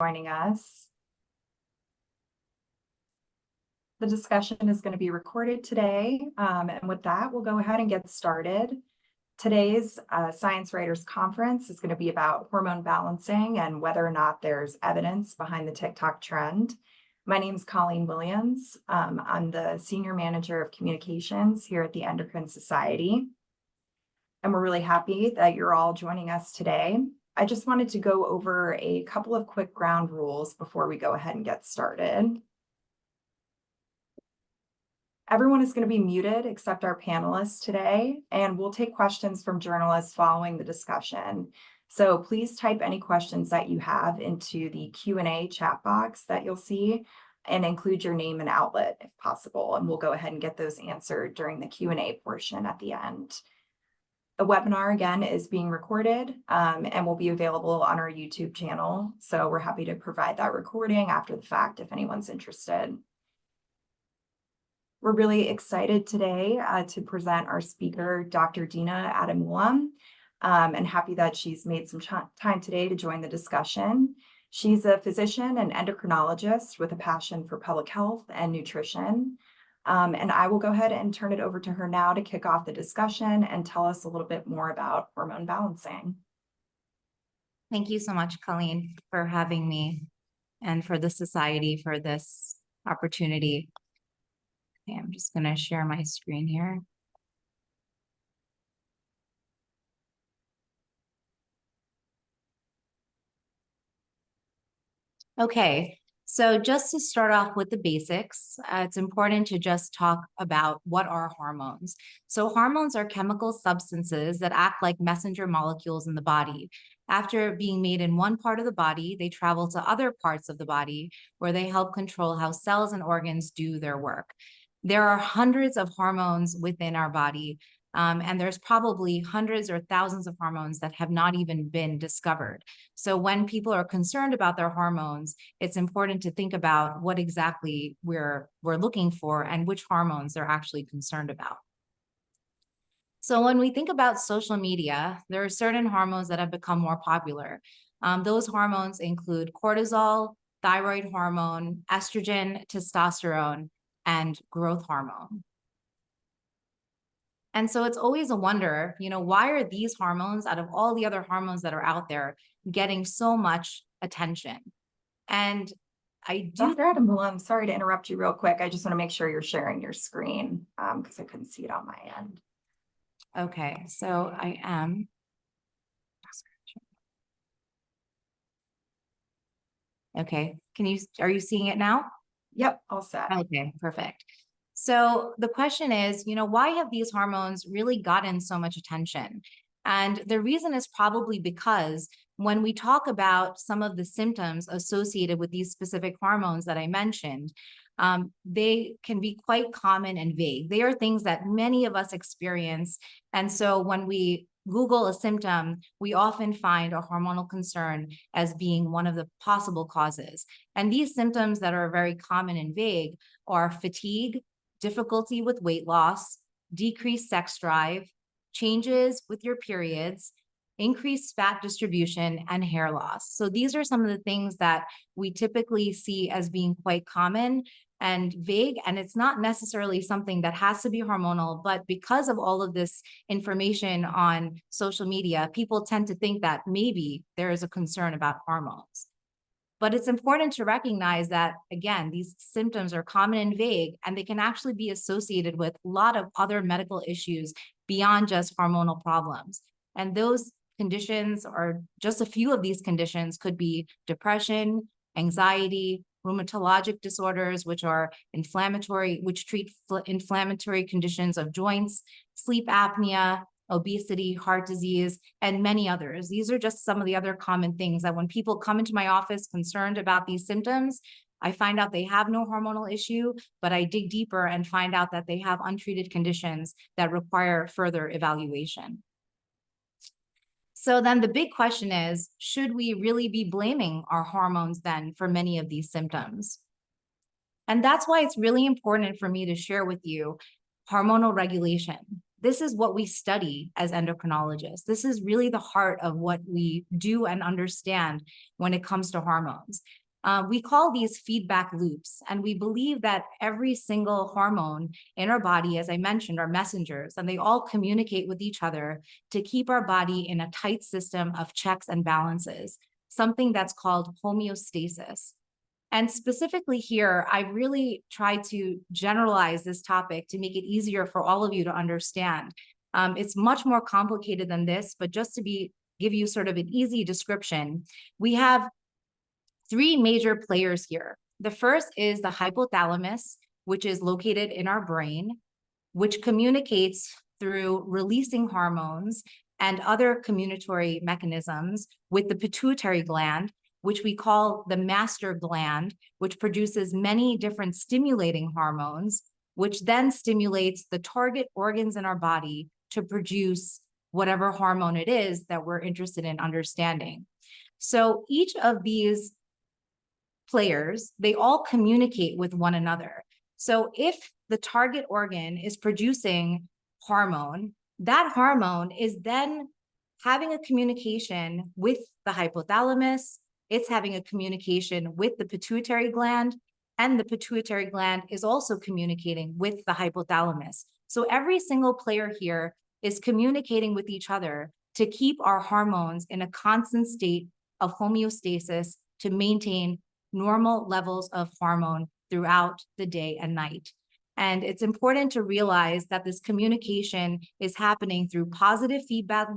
Joining us. The discussion is going to be recorded today, and with that, we'll go ahead and get started. Today's Science Writers Conference is going to be about hormone balancing and whether or not there's evidence behind the TikTok trend. My name is Colleen Williams. I'm the Senior Manager of Communications here at the Endocrine Society, and we're really happy that you're all joining us today. I just wanted to go over a couple of quick ground rules before we go ahead and get started. Everyone is going to be muted except our panelists today, and we'll take questions from journalists following the discussion. So please type any questions that you have into the Q&A chat box that you'll see and include your name and outlet if possible, and we'll go ahead and get those answered during the Q&A portion at the end. The webinar, again, is being recorded and will be available on our YouTube channel. So we're happy to provide that recording after the fact if anyone's interested. We're really excited today to present our speaker, Dr. Dina Adamulam, and happy that she's made some time today to join the discussion. She's a physician and endocrinologist with a passion for public health and nutrition. And I will go ahead and turn it over to her now to kick off the discussion and tell us a little bit more about hormone balancing. Thank you so much, Colleen, for having me and for the society for this opportunity. Okay, I'm just going to share my screen here. Okay, so just to start off with the basics, it's important to just talk about what are hormones. So hormones are chemical substances that act like messenger molecules in the body. After being made in one part of the body, they travel to other parts of the body where they help control how cells and organs do their work. There are hundreds of hormones within our body, and there's probably hundreds or thousands of hormones that have not even been discovered. So when people are concerned about their hormones, it's important to think about what exactly we're looking for and which hormones they're actually concerned about. So when we think about social media, there are certain hormones that have become more popular. Those hormones include cortisol, thyroid hormone, estrogen, testosterone, and growth hormone. And so it's always a wonder, why are these hormones, out of all the other hormones that are out there, getting so much attention? And I do— Dr. Adamulam, sorry to interrupt you real quick. I just want to make sure you're sharing your screen because I couldn't see it on my end. Okay, so I am. Okay, are you seeing it now? Yep, all set. Okay, perfect. So the question is, why have these hormones really gotten so much attention? And the reason is probably because when we talk about some of the symptoms associated with these specific hormones that I mentioned, they can be quite common and vague. They are things that many of us experience. And so when we Google a symptom, we often find a hormonal concern as being one of the possible causes. And these symptoms that are very common and vague are fatigue, difficulty with weight loss, decreased sex drive, changes with your periods, increased fat distribution, and hair loss. So these are some of the things that we typically see as being quite common and vague, and it's not necessarily something that has to be hormonal, but because of all of this information on social media, people tend to think that maybe there is a concern about hormones. But it's important to recognize that, again, these symptoms are common and vague, and they can actually be associated with a lot of other medical issues beyond just hormonal problems. And those conditions, or just a few of these conditions, could be depression, anxiety, rheumatologic disorders, which treat inflammatory conditions of joints, sleep apnea, obesity, heart disease, and many others. These are just some of the other common things that when people come into my office concerned about these symptoms, I find out they have no hormonal issue, but I dig deeper and find out that they have untreated conditions that require further evaluation. So then the big question is, should we really be blaming our hormones then for many of these symptoms? And that's why it's really important for me to share with you hormonal regulation. this is what we study as endocrinologists. This is really the heart of what we do and understand when it comes to hormones. We call these feedback loops, and we believe that every single hormone in our body, as I mentioned, are messengers, and they all communicate with each other to keep our body in a tight system of checks and balances, something that's called homeostasis. And specifically here, I really try to generalize this topic to make it easier for all of you to understand. It's much more complicated than this, but just to give you sort of an easy description, we have three major players here. The first is the hypothalamus, which is located in our brain, which communicates through releasing hormones and other communicatory mechanisms with the pituitary gland, which we call the master gland, which produces many different stimulating hormones, which then stimulates the target organs in our body to produce whatever hormone it is that we're interested in understanding. So each of these players, they all communicate with one another. So if the target organ is producing hormone, that hormone is then having a communication with the hypothalamus, it's having a communication with the pituitary gland, and the pituitary gland is also communicating with the hypothalamus. So every single player here is communicating with each other to keep our hormones in a constant state of homeostasis to maintain normal levels of hormone throughout the day and night. And it's important to realize that this communication is happening through positive feedback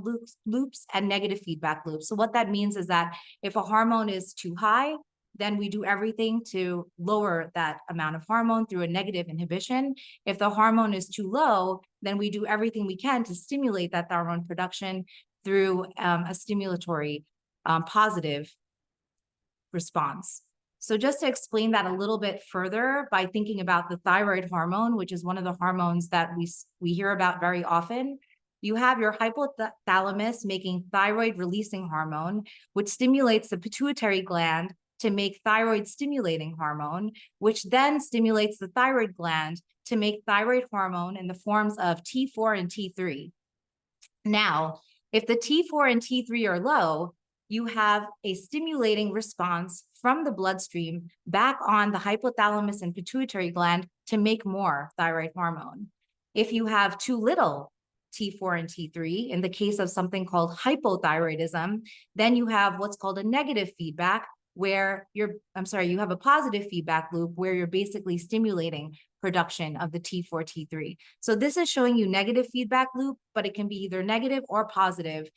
loops and negative feedback loops. So what that means is that if a hormone is too high, then we do everything to lower that amount of hormone through a negative inhibition. If the hormone is too low, then we do everything we can to stimulate that hormone production through a stimulatory positive response. So just to explain that a little bit further by thinking about the thyroid hormone, which is one of the hormones that we hear about very often, you have your hypothalamus making thyroid releasing hormone, which stimulates the pituitary gland to make thyroid stimulating hormone, which then stimulates the thyroid gland to make thyroid hormone in the forms of T4 and T3. Now, if the T4 and T3 are low, you have a stimulating response from the bloodstream back on the hypothalamus and pituitary gland to make more thyroid hormone. If you have too little T4 and T3, in the case of something called hypothyroidism, then you have what's called a negative feedback where you have a positive feedback loop where you're basically stimulating production of the T4, T3. So this is showing you negative feedback loop, but it can be either negative or positive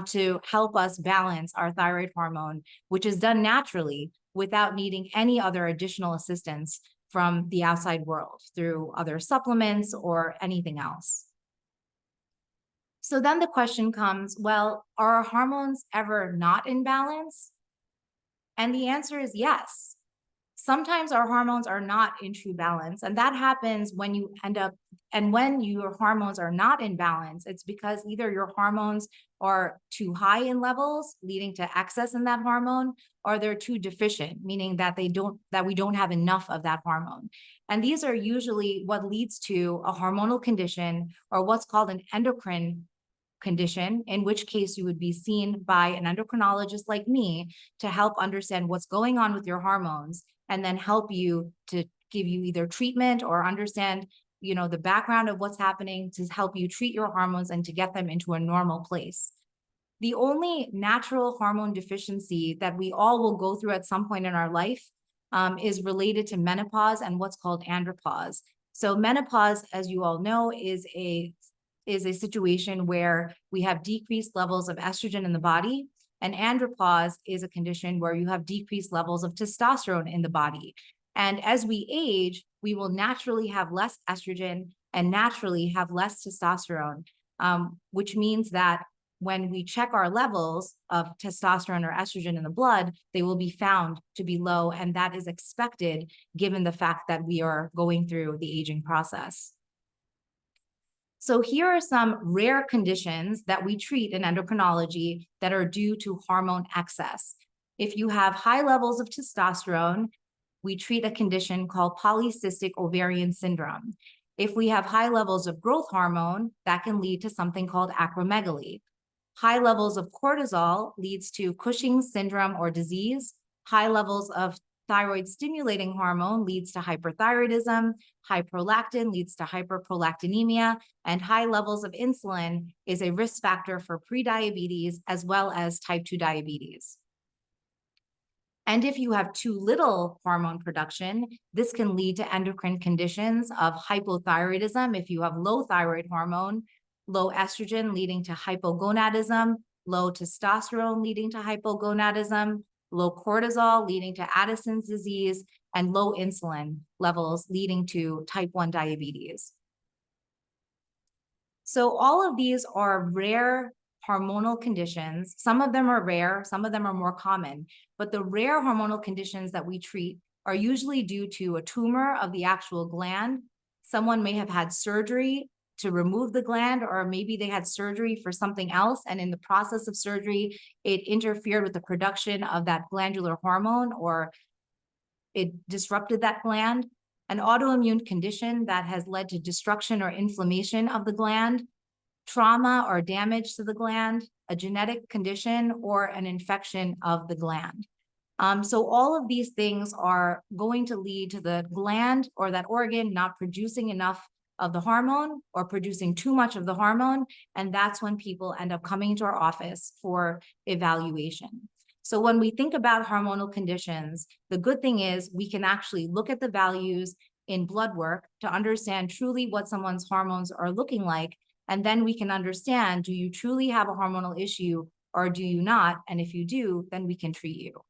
to help us balance our thyroid hormone, which is done naturally without needing any other additional assistance from the outside world through other supplements or anything else. So then the question comes, well, are our hormones ever not in balance? And the answer is yes. Sometimes our hormones are not in true balance, and that happens when you when your hormones are not in balance, it's because either your hormones are too high in levels, leading to excess in that hormone, or they're too deficient, meaning that we don't have enough of that hormone. And these are usually what leads to a hormonal condition or what's called an endocrine condition, in which case you would be seen by an endocrinologist like me to help understand what's going on with your hormones and then help you to give you either treatment or understand, the background of what's happening to help you treat your hormones and to get them into a normal place. The only natural hormone deficiency that we all will go through at some point in our life is related to menopause and what's called andropause. So menopause, as you all know, is a situation where we have decreased levels of estrogen in the body, and andropause is a condition where you have decreased levels of testosterone in the body. And as we age, we will naturally have less estrogen and naturally have less testosterone, which means that when we check our levels of testosterone or estrogen in the blood, they will be found to be low, and that is expected given the fact that we are going through the aging process. So here are some rare conditions that we treat in endocrinology that are due to hormone excess. If you have high levels of testosterone, we treat a condition called polycystic ovarian syndrome. If we have high levels of growth hormone, that can lead to something called acromegaly. High levels of cortisol leads to Cushing's syndrome or disease. High levels of thyroid stimulating hormone leads to hyperthyroidism. High prolactin leads to hyperprolactinemia, and high levels of insulin is a risk factor for prediabetes as well as type 2 diabetes. And if you have too little hormone production, this can lead to endocrine conditions of hypothyroidism if you have low thyroid hormone, low estrogen leading to hypogonadism, low testosterone leading to hypogonadism, low cortisol leading to Addison's disease, and low insulin levels leading to type 1 diabetes. So all of these are rare hormonal conditions. Some of them are rare, some of them are more common, but the rare hormonal conditions that we treat are usually due to a tumor of the actual gland. Someone may have had surgery to remove the gland, or maybe they had surgery for something else, and in the process of surgery, it interfered with the production of that glandular hormone, or it disrupted that gland. An autoimmune condition that has led to destruction or inflammation of the gland, trauma or damage to the gland, a genetic condition, or an infection of the gland. So all of these things are going to lead to the gland or that organ not producing enough of the hormone or producing too much of the hormone. And that's when people end up coming to our office for evaluation. So when we think about hormonal conditions, the good thing is we can actually look at the values in blood work to understand truly what someone's hormones are looking like. And then we can understand, do you truly have a hormonal issue or do you not? And if you do, then we can treat you.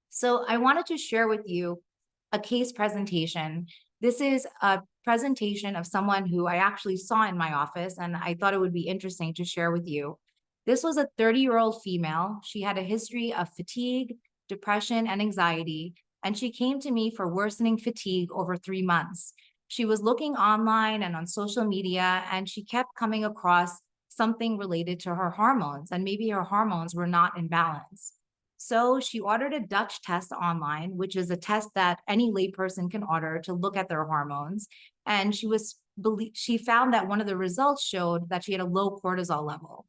So I wanted to share with you a case presentation. This is a presentation of someone who I actually saw in my office, and I thought it would be interesting to share with you. This was a 30-year-old female. She had a history of fatigue, depression, and anxiety, and she came to me for worsening fatigue over 3 months. She was looking online and on social media, and she kept coming across something related to her hormones, and maybe her hormones were not in balance. So she ordered a Dutch test online, which is a test that any layperson can order to look at their hormones. And she found that one of the results showed that she had a low cortisol level.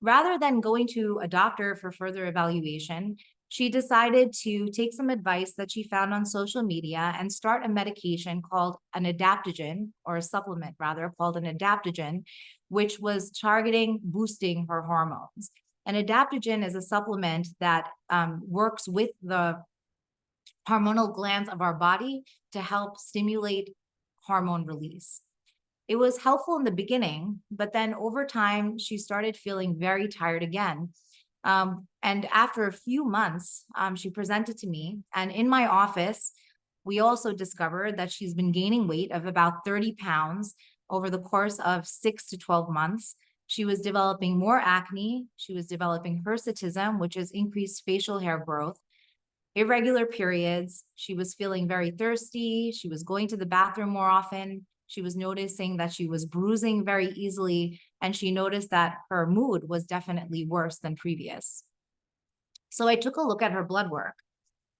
Rather than going to a doctor for further evaluation, she decided to take some advice that she found on social media and start a medication called an adaptogen, or a supplement rather, called an adaptogen, which was targeting boosting her hormones. An adaptogen is a supplement that works with the hormonal glands of our body to help stimulate hormone release. It was helpful in the beginning, but then over time, she started feeling very tired again. And after a few months, she presented to me, and in my office, we also discovered that she's been gaining weight of about 30 pounds over the course of 6 to 12 months. She was developing more acne. She was developing hirsutism, which is increased facial hair growth, irregular periods. She was feeling very thirsty. She was going to the bathroom more often. She was noticing that she was bruising very easily, and she noticed that her mood was definitely worse than previous. So I took a look at her blood work.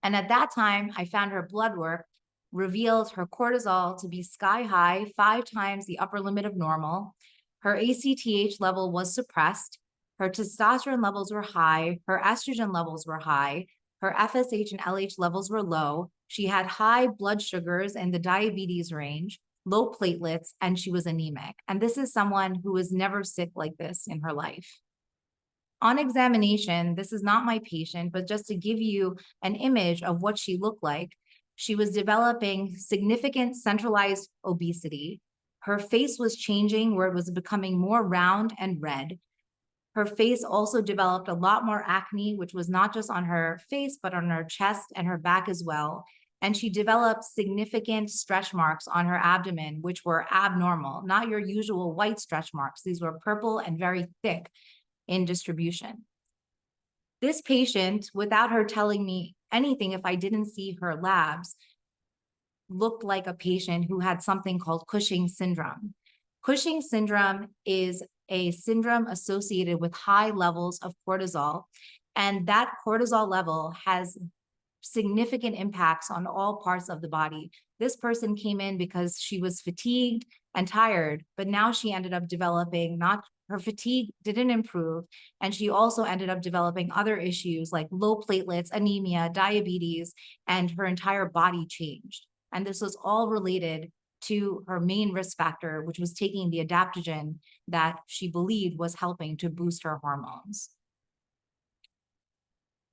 And at that time, I found her blood work revealed her cortisol to be sky high, 5 times the upper limit of normal. Her ACTH level was suppressed. Her testosterone levels were high. Her estrogen levels were high. Her FSH and LH levels were low. She had high blood sugars in the diabetes range, low platelets, and she was anemic. And this is someone who was never sick like this in her life. On examination, this is not my patient, but just to give you an image of what she looked like, she was developing significant centralized obesity. Her face was changing where it was becoming more round and red. Her face also developed a lot more acne, which was not just on her face, but on her chest and her back as well. And she developed significant stretch marks on her abdomen, which were abnormal, not your usual white stretch marks. These were purple and very thick in distribution. This patient, without her telling me anything, if I didn't see her labs, looked like a patient who had something called Cushing's syndrome. Cushing's syndrome is a syndrome associated with high levels of cortisol, and that cortisol level has significant impacts on all parts of the body. This person came in because she was fatigued and tired, but now she ended up developing her fatigue didn't improve. And she also ended up developing other issues like low platelets, anemia, diabetes, and her entire body changed. And this was all related to her main risk factor, which was taking the adaptogen that she believed was helping to boost her hormones.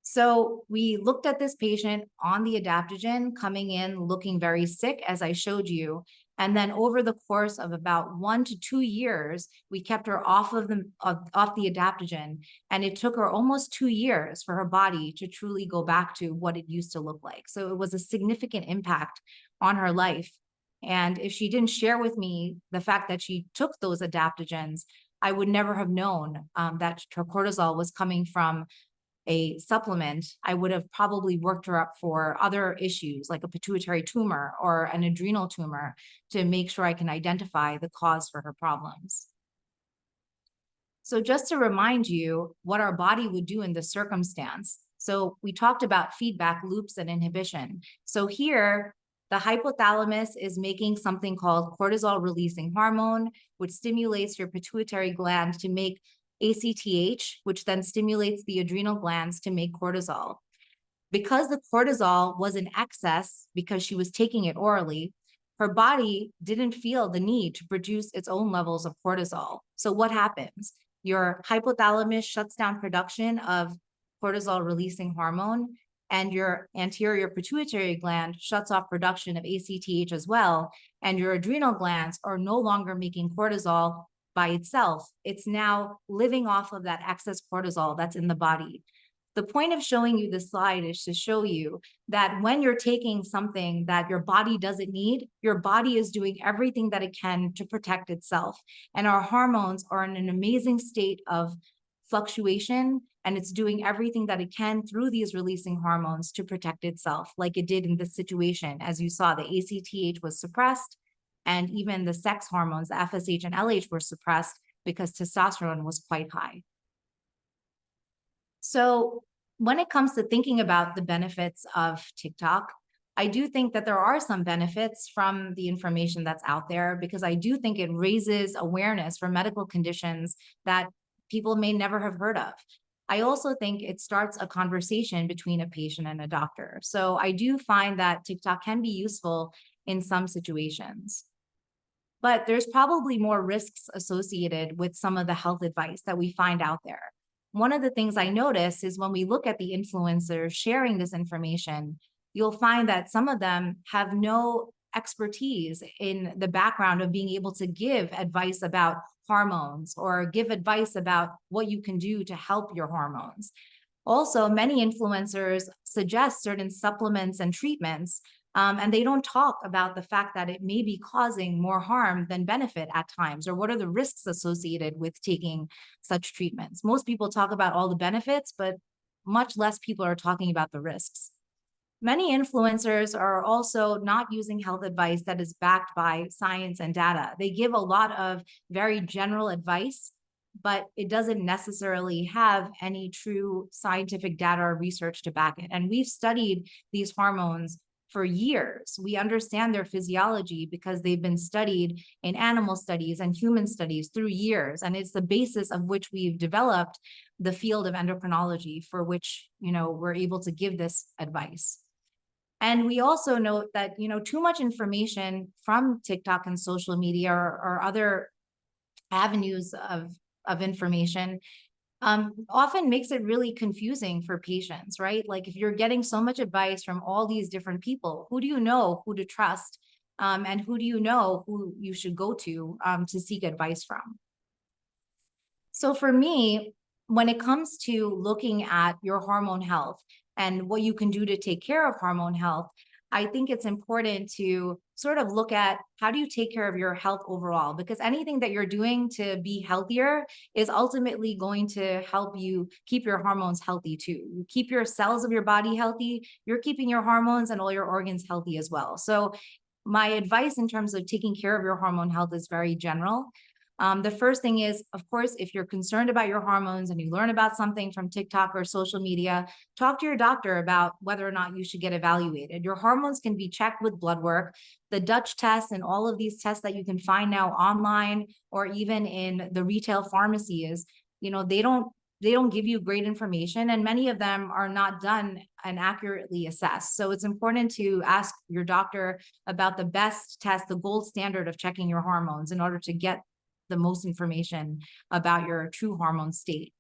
So we looked at this patient on the adaptogen coming in looking very sick, as I showed you. And then over the course of about 1 to 2 years, we kept her off the adaptogen. And it took her almost 2 years for her body to truly go back to what it used to look like. So it was a significant impact on her life. And if she didn't share with me the fact that she took those adaptogens, I would never have known that her cortisol was coming from a supplement. I would have probably worked her up for other issues like a pituitary tumor or an adrenal tumor to make sure I can identify the cause for her problems. So just to remind you what our body would do in this circumstance. So we talked about feedback loops and inhibition. So here, the hypothalamus is making something called cortisol releasing hormone, which stimulates your pituitary gland to make ACTH, which then stimulates the adrenal glands to make cortisol. Because the cortisol was in excess because she was taking it orally, her body didn't feel the need to produce its own levels of cortisol. So what happens? Your hypothalamus shuts down production of cortisol releasing hormone, and your anterior pituitary gland shuts off production of ACTH as well, and your adrenal glands are no longer making cortisol by itself. It's now living off of that excess cortisol that's in the body. The point of showing you this slide is to show you that when you're taking something that your body doesn't need, your body is doing everything that it can to protect itself. And our hormones are in an amazing state of fluctuation, and it's doing everything that it can through these releasing hormones to protect itself, like it did in this situation. As you saw, the ACTH was suppressed, and even the sex hormones, the FSH and LH, were suppressed because testosterone was quite high. So when it comes to thinking about the benefits of TikTok, I do think that there are some benefits from the information that's out there, because I do think it raises awareness for medical conditions that people may never have heard of. I also think it starts a conversation between a patient and a doctor. So I do find that TikTok can be useful in some situations. But there's probably more risks associated with some of the health advice that we find out there. One of the things I notice is when we look at the influencers sharing this information, you'll find that some of them have no expertise in the background of being able to give advice about hormones or give advice about what you can do to help your hormones. Also, many influencers suggest certain supplements and treatments, and they don't talk about the fact that it may be causing more harm than benefit at times, or what are the risks associated with taking such treatments. Most people talk about all the benefits, but much less people are talking about the risks. Many influencers are also not using health advice that is backed by science and data. They give a lot of very general advice, but it doesn't necessarily have any true scientific data or research to back it. And we've studied these hormones for years. We understand their physiology because they've been studied in animal studies and human studies through years. And it's the basis of which we've developed the field of endocrinology, for which, we're able to give this advice. And we also note that, too much information from TikTok and social media or other avenues of information often makes it really confusing for patients, right? Like if you're getting so much advice from all these different people, who do you know who to trust? And who do you know who you should go to seek advice from? So for me, when it comes to looking at your hormone health and what you can do to take care of hormone health, I think it's important to sort of look at how do you take care of your health overall, because anything that you're doing to be healthier is ultimately going to help you keep your hormones healthy too. You keep your cells of your body healthy, you're keeping your hormones and all your organs healthy as well. So my advice in terms of taking care of your hormone health is very general. The first thing is, of course, if you're concerned about your hormones and you learn about something from TikTok or social media, talk to your doctor about whether or not you should get evaluated. Your hormones can be checked with blood work. The Dutch test and all of these tests that you can find now online or even in the retail pharmacies, they don't give you great information, and many of them are not done and accurately assessed. So it's important to ask your doctor about the best test, the gold standard of checking your hormones in order to get the most information about your true hormone state.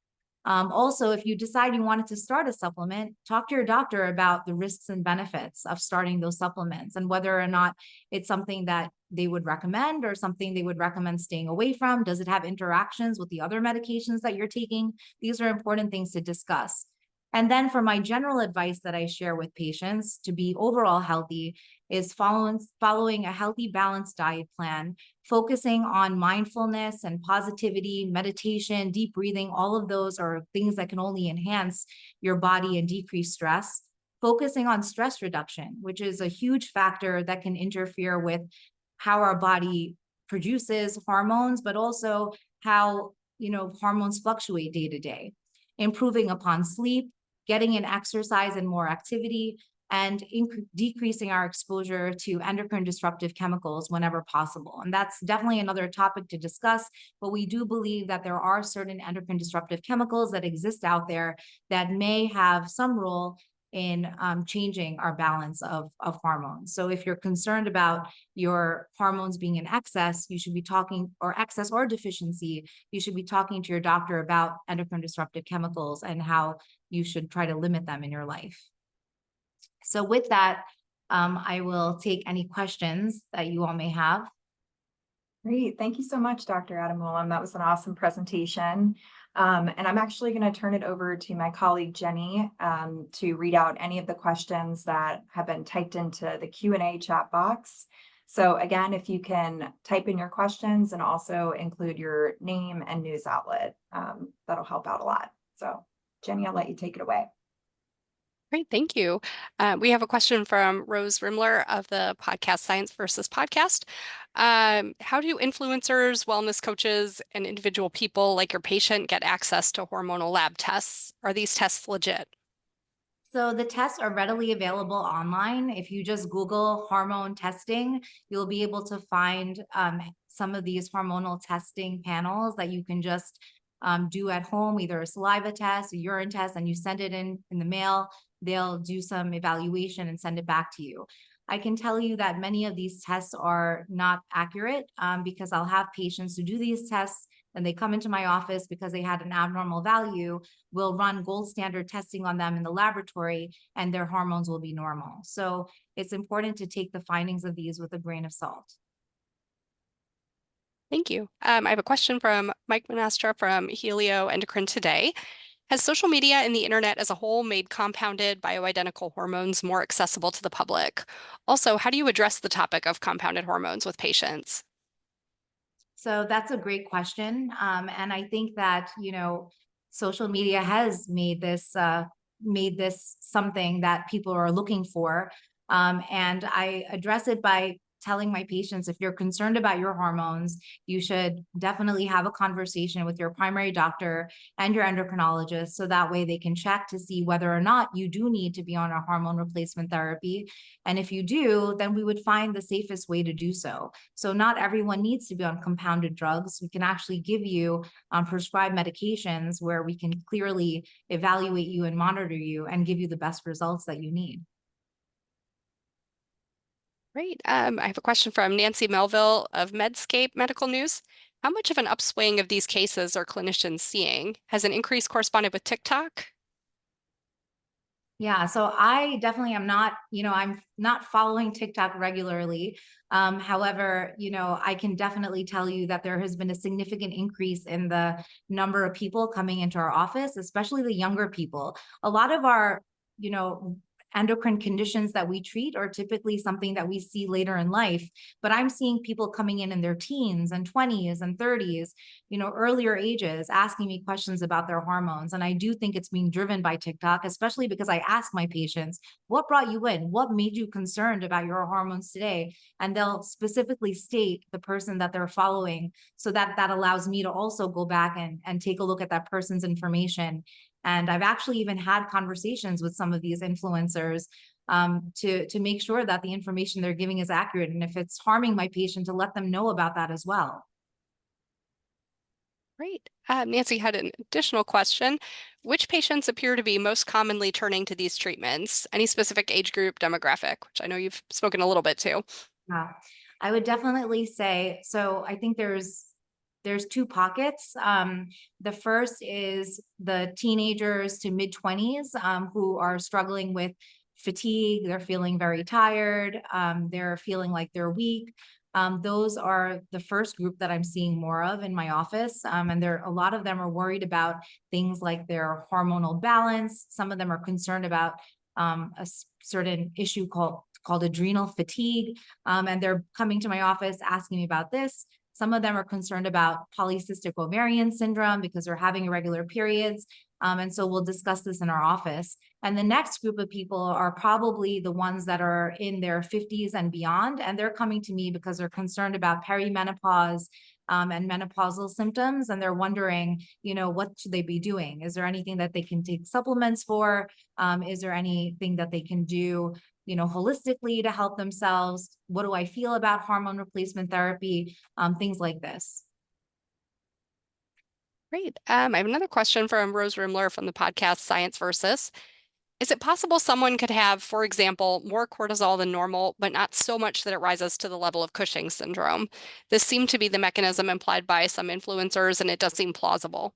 Also, if you decide you wanted to start a supplement, talk to your doctor about the risks and benefits of starting those supplements and whether or not it's something that they would recommend or something they would recommend staying away from. Does it have interactions with the other medications that you're taking? These are important things to discuss. And then for my general advice that I share with patients to be overall healthy is following a healthy, balanced diet plan, focusing on mindfulness and positivity, meditation, deep breathing. All of those are things that can only enhance your body and decrease stress. Focusing on stress reduction, which is a huge factor that can interfere with how our body produces hormones, but also how, hormones fluctuate day to day. Improving upon sleep, getting in exercise and more activity, and decreasing our exposure to endocrine disruptive chemicals whenever possible. And that's definitely another topic to discuss, but we do believe that there are certain endocrine disruptive chemicals that exist out there that may have some role in changing our balance of hormones. So if you're concerned about your hormones being in excess, you should be talking, or excess or deficiency, you should be talking to your doctor about endocrine disruptive chemicals and how you should try to limit them in your life. So with that, I will take any questions that you all may have. Great. Thank you so much, Dr. Adamulam. That was an awesome presentation. And I'm actually going to turn it over to my colleague, Jenny, to read out any of the questions that have been typed into the Q&A chat box. So again, if you can type in your questions and also include your name and news outlet, that'll help out a lot. So Jenny, I'll let you take it away. Great, thank you. We have a question from Rose Rimler of the podcast Science versus Podcast. How do influencers, wellness coaches, and individual people like your patient get access to hormonal lab tests? Are these tests legit? So the tests are readily available online. If you just Google hormone testing, you'll be able to find some of these hormonal testing panels that you can just do at home, either a saliva test, a urine test, and you send it in the mail. They'll do some evaluation and send it back to you. I can tell you that many of these tests are not accurate because I'll have patients who do these tests and they come into my office because they had an abnormal value. We'll run gold standard testing on them in the laboratory and their hormones will be normal. So it's important to take the findings of these with a grain of salt. Thank you. I have a question from Mike Monastra from Helio Endocrine Today. Has social media and the internet as a whole made compounded bioidentical hormones more accessible to the public? Also, how do you address the topic of compounded hormones with patients? So that's a great question. And I think that, social media has made this something that people are looking for. And I address it by telling my patients, if you're concerned about your hormones, you should definitely have a conversation with your primary doctor and your endocrinologist. So that way they can check to see whether or not you do need to be on a hormone replacement therapy. And if you do, then we would find the safest way to do so. So not everyone needs to be on compounded drugs. We can actually give you prescribed medications where we can clearly evaluate you and monitor you and give you the best results that you need. Great. I have a question from Nancy Melville of Medscape Medical News. How much of an upswing of these cases are clinicians seeing? Has an increase corresponded with TikTok? Yeah, so I definitely am not, I'm not following TikTok regularly. However, I can definitely tell you that there has been a significant increase in the number of people coming into our office, especially the younger people. A lot of our, endocrine conditions that we treat are typically something that we see later in life. But I'm seeing people coming in their teens and 20s and 30s, earlier ages, asking me questions about their hormones. And I do think it's being driven by TikTok, especially because I ask my patients, what brought you in? What made you concerned about your hormones today? And they'll specifically state the person that they're following, so that allows me to also go back and take a look at that person's information. And I've actually even had conversations with some of these influencers to make sure that the information they're giving is accurate. And if it's harming my patient, to let them know about that as well. Great. Nancy had an additional question. Which patients appear to be most commonly turning to these treatments? Any specific age group, demographic, which I know you've spoken a little bit to. Yeah, I would definitely say, so I think there's two pockets. The first is the teenagers to mid-20s who are struggling with fatigue. They're feeling very tired. They're feeling like they're weak. Those are the first group that I'm seeing more of in my office. And a lot of them are worried about things like their hormonal balance. Some of them are concerned about a certain issue called adrenal fatigue. And they're coming to my office asking me about this. Some of them are concerned about polycystic ovarian syndrome because they're having irregular periods. And so we'll discuss this in our office. And the next group of people are probably the ones that are in their 50s and beyond. And they're coming to me because they're concerned about perimenopause and menopausal symptoms. And they're wondering, what should they be doing? Is there anything that they can take supplements for? Is there anything that they can do holistically to help themselves? What do I feel about hormone replacement therapy? Things like this. Great. I have another question from Rose Rimler from the podcast Science Versus. Is it possible someone could have, for example, more cortisol than normal, but not so much that it rises to the level of Cushing's syndrome? This seemed to be the mechanism implied by some influencers, and it does seem plausible.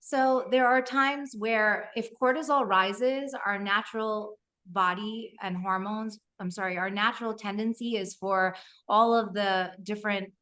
So there are times where if cortisol rises, our natural body and hormones, our natural tendency is for all of the different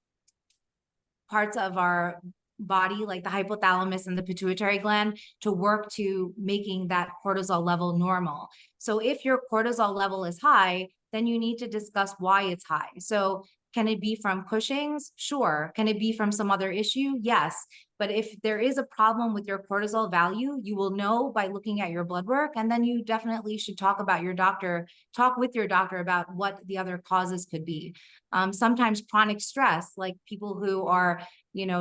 parts of our body, like the hypothalamus and the pituitary gland, to work to making that cortisol level normal. So if your cortisol level is high, then you need to discuss why it's high. So can it be from Cushing's? Sure. Can it be from some other issue? Yes. But if there is a problem with your cortisol value, you will know by looking at your blood work. And then you definitely should talk with your doctor about what the other causes could be. Sometimes chronic stress, like people who are,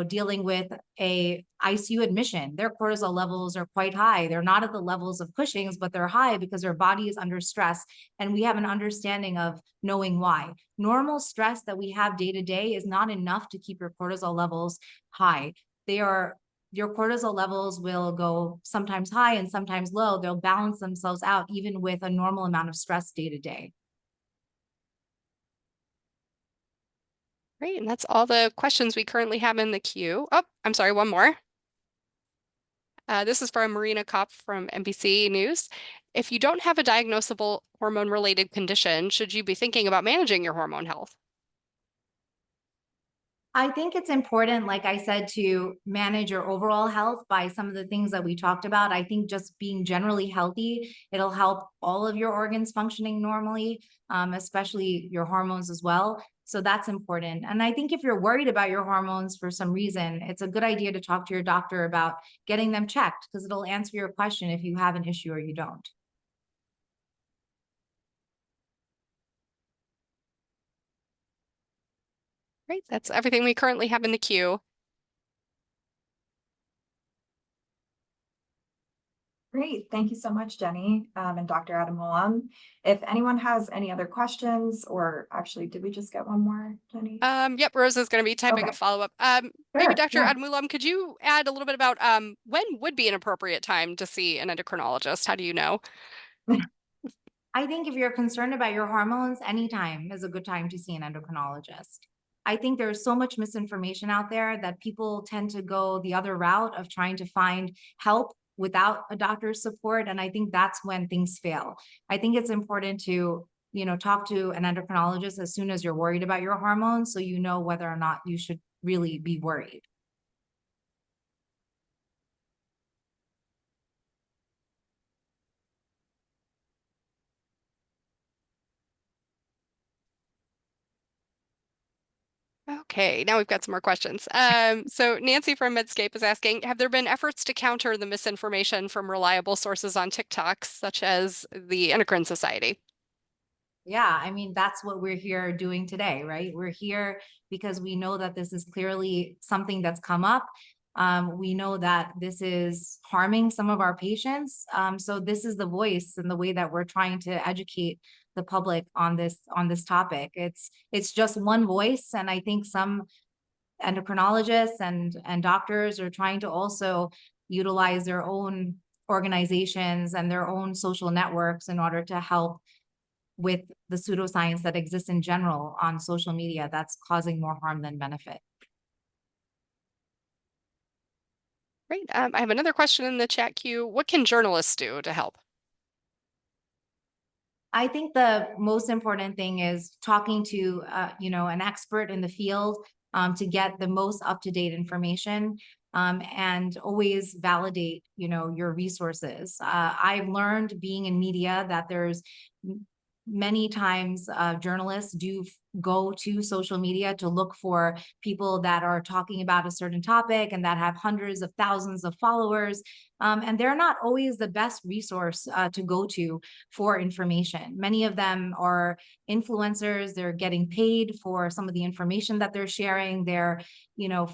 dealing with a ICU admission, their cortisol levels are quite high. They're not at the levels of Cushing's, but they're high because their body is under stress. And we have an understanding of knowing why. Normal stress that we have day to day is not enough to keep your cortisol levels high. Your cortisol levels will go sometimes high and sometimes low. They'll balance themselves out even with a normal amount of stress day to day. Great, and that's all the questions we currently have in the queue. Oh, I'm sorry, one more. This is from Marina Kopp from NBC News. If you don't have a diagnosable hormone-related condition, should you be thinking about managing your hormone health? I think it's important, like I said, to manage your overall health by some of the things that we talked about. I think just being generally healthy, it'll help all of your organs functioning normally, especially your hormones as well. So that's important. And I think if you're worried about your hormones for some reason, it's a good idea to talk to your doctor about getting them checked, because it'll answer your question if you have an issue or you don't. Great, that's everything we currently have in the queue. Great. Thank you so much, Jenny, and Dr. Adamulam. If anyone has any other questions, or actually, did we just get one more, Jenny? Yep, Rose is going to be typing Okay. a follow-up. Maybe Sure, Dr. yeah. Adamulam, could you add a little bit about when would be an appropriate time to see an endocrinologist? How do you know? I think if you're concerned about your hormones, anytime is a good time to see an endocrinologist. I think there's so much misinformation out there that people tend to go the other route of trying to find help without a doctor's support. And I think that's when things fail. I think it's important to, talk to an endocrinologist as soon as you're worried about your hormones, so you know whether or not you should really be worried. Okay, now we've got some more questions. So Nancy from Medscape is asking, have there been efforts to counter the misinformation from reliable sources on TikTok, such as the Endocrine Society? Yeah, I mean, that's what we're here doing today, right? We're here because we know that this is clearly something that's come up. We know that this is harming some of our patients. So this is the voice and the way that we're trying to educate the public on this topic. It's just one voice, and I think some endocrinologists and doctors are trying to also utilize their own organizations and their own social networks in order to help with the pseudoscience that exists in general on social media that's causing more harm than benefit. Great. I have another question in the chat queue. What can journalists do to help? I think the most important thing is talking to an expert in the field to get the most up-to-date information, and always validate your resources. I've learned being in media that there's many times journalists do go to social media to look for people that are talking about a certain topic and that have hundreds of thousands of followers. And they're not always the best resource to go to for information. Many of them are influencers. They're getting paid for some of the information that they're sharing. They're,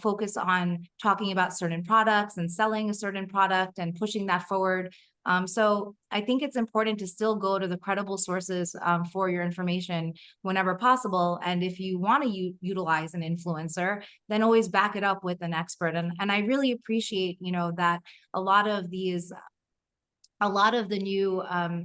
focused on talking about certain products and selling a certain product and pushing that forward. So I think it's important to still go to the credible sources for your information whenever possible. And if you want to utilize an influencer, then always back it up with an expert. And I really appreciate, that a lot of the new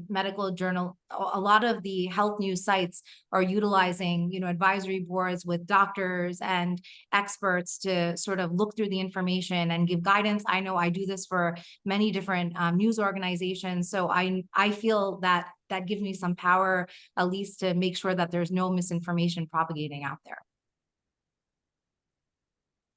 medical journal, a lot of the health news sites are utilizing, advisory boards with doctors and experts to sort of look through the information and give guidance. I know I do this for many different news organizations. So I feel that gives me some power, at least to make sure that there's no misinformation propagating out there.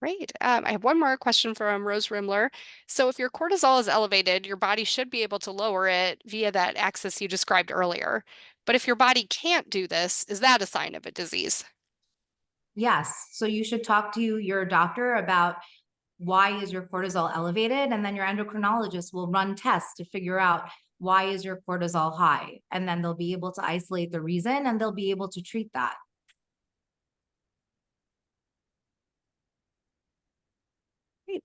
Great. I have one more question from Rose Rimler. So if your cortisol is elevated, your body should be able to lower it via that axis you described earlier. But if your body can't do this, is that a sign of a disease? Yes. So you should talk to your doctor about why is your cortisol elevated, and then your endocrinologist will run tests to figure out why is your cortisol high, and then they'll be able to isolate the reason and they'll be able to treat that. Great.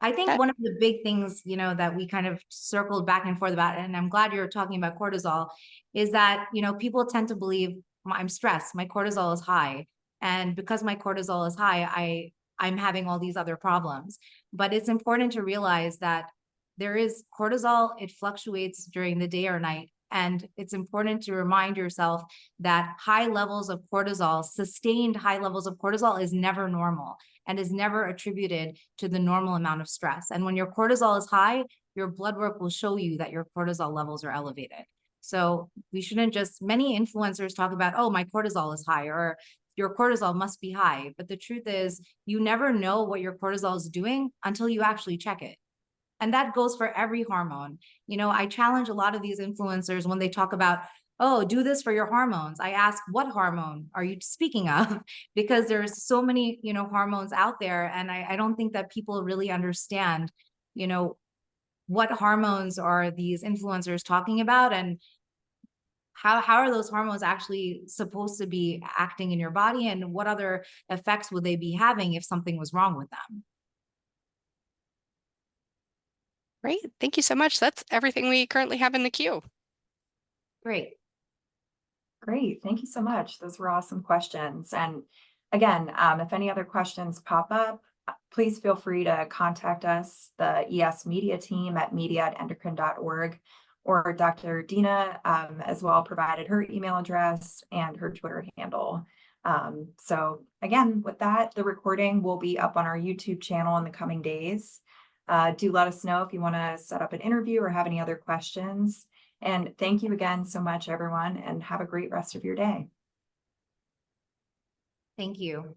I think That one of the big things, that we kind of circled back and forth about, and I'm glad you're talking about cortisol, is that, people tend to believe I'm stressed, my cortisol is high. And because my cortisol is high, I'm having all these other problems. But it's important to realize that there is cortisol, it fluctuates during the day or night. And it's important to remind yourself that high levels of cortisol, sustained high levels of cortisol, is never normal and is never attributed to the normal amount of stress. And when your cortisol is high, your blood work will show you that your cortisol levels are elevated. So we shouldn't just, many influencers talk about, oh, my cortisol is high, or your cortisol must be high. But the truth is, you never know what your cortisol is doing until you actually check it. And that goes for every hormone. I challenge a lot of these influencers when they talk about, oh, do this for your hormones. I ask, what hormone are you speaking of? Because there's so many, hormones out there. And I don't think that people really understand, what hormones are these influencers talking about, and how are those hormones actually supposed to be acting in your body, and what other effects would they be having if something was wrong with them? Great. Thank you so much. That's everything we currently have in the queue. Great. Great. Thank you so much. Those were awesome questions. And again, if any other questions pop up, please feel free to contact us, the ES Media team at media@endocrine.org, or Dr. Dina as well provided her email address and her Twitter handle. So again, with that, the recording will be up on our YouTube channel in the coming days. Do let us know if you want to set up an interview or have any other questions. And thank you again so much, everyone, and have a great rest of your day. Thank you.